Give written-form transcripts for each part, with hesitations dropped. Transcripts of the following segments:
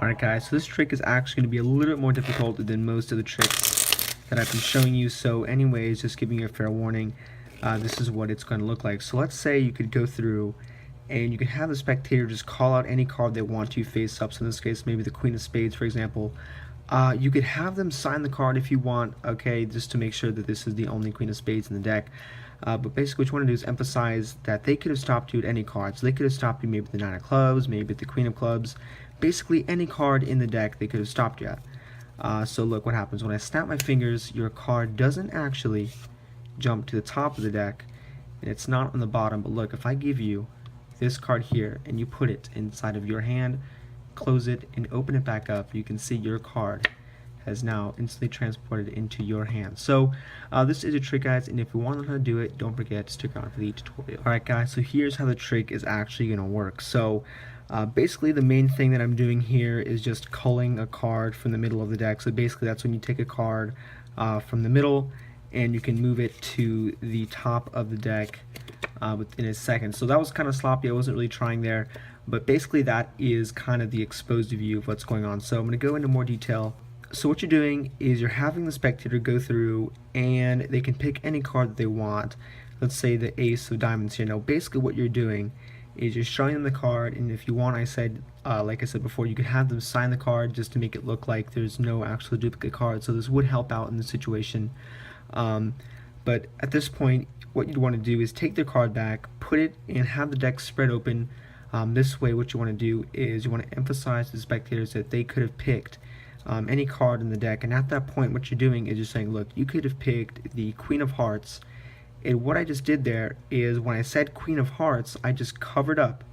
Alright guys, so this trick is actually going to be a little bit more difficult than most of the tricks that I've been showing you. So anyways, just giving you a fair warning, this is what it's going to look like. So let's say you could go through and you could have the spectator just call out any card they want to face up. So in this case, maybe the Queen of Spades, for example. You could have them sign the card if you want, okay, just to make sure that this is the only Queen of Spades in the deck. But basically what you want to do is emphasize that they could have stopped you at any card. So they could have stopped you maybe at the Nine of Clubs, maybe at the Queen of Clubs. Basically any card in the deck they could have stopped you at. So look what happens. When I snap my fingers, your card doesn't actually jump to the top of the deck, and it's not on the bottom. But look, if I give you this card here and you put it inside of your hand, close it and open it back up, you can see your card has now instantly transported into your hand. So this is a trick, guys, and if you want to learn how to do it, don't forget to stick around for the tutorial. Alright guys, so here's how the trick is actually going to work. So basically the main thing that I'm doing here is just culling a card from the middle of the deck. So basically that's when you take a card from the middle and you can move it to the top of the deck within a second. So that was kind of sloppy, I wasn't really trying there, but basically that is kind of the exposed view of what's going on. So I'm going to go into more detail. So what you're doing is you're having the spectator go through and they can pick any card that they want. Let's say the Ace of Diamonds here. Now basically what you're doing is you're showing them the card, and if you want, like I said before, you could have them sign the card just to make it look like there's no actual duplicate card. So this would help out in the situation. But at this point, what you'd want to do is take their card back, put it, and have the deck spread open. This way, what you want to do is you want to emphasize to the spectators that they could have picked any card in the deck, and at that point what you're doing is you're saying, look, you could have picked the Queen of Hearts, and what I just did there is when I said Queen of Hearts, I just covered up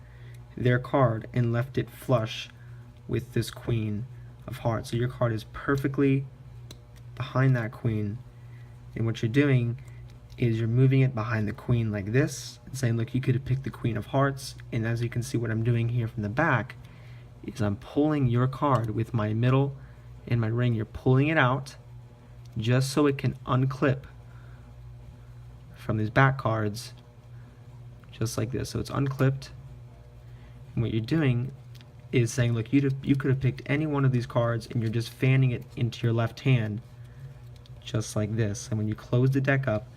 their card and left it flush with this Queen of Hearts. So your card is perfectly behind that Queen, and what you're doing is you're moving it behind the Queen like this and saying, look, you could have picked the Queen of Hearts. And as you can see, what I'm doing here from the back is I'm pulling your card with my middle and my ring. You're pulling it out just so it can unclip from these back cards, just like this. So it's unclipped, and what you're doing is saying, look, you could have picked any one of these cards, and you're just fanning it into your left hand just like this. And when you close the deck up,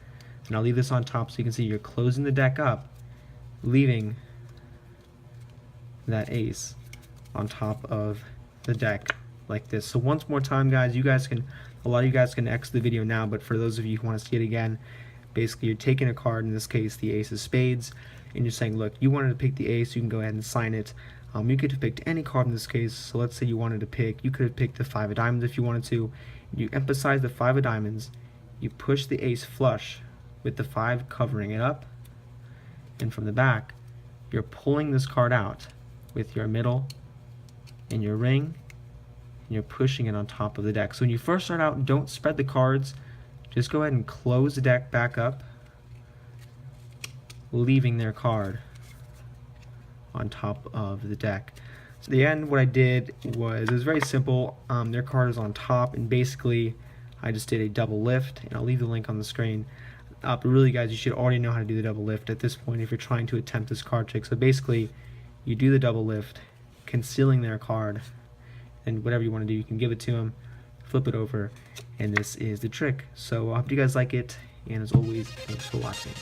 and I'll leave this on top so you can see you're closing the deck up, leaving that ace on top of the deck like this. So once more time, guys, a lot of you guys can exit the video now, but for those of you who want to see it again, basically you're taking a card, in this case the Ace of Spades, and you're saying, look, you wanted to pick the ace, you can go ahead and sign it. You could have picked any card in this case. So let's say you wanted to pick, you could have picked the Five of Diamonds if you wanted to. You emphasize the Five of Diamonds, you push the ace flush with the 5 covering it up, and from the back you're pulling this card out with your middle and your ring, and you're pushing it on top of the deck. So when you first start out, don't spread the cards, just go ahead and close the deck back up, leaving their card on top of the deck. So at the end, what I did was, it was very simple. Their card is on top, and basically I just did a double lift, and I'll leave the link on the screen. But really, guys, you should already know how to do the double lift at this point if you're trying to attempt this card trick. So basically, you do the double lift, concealing their card, and whatever you want to do, you can give it to them, flip it over, and this is the trick. So I hope you guys like it, and as always, thanks for watching.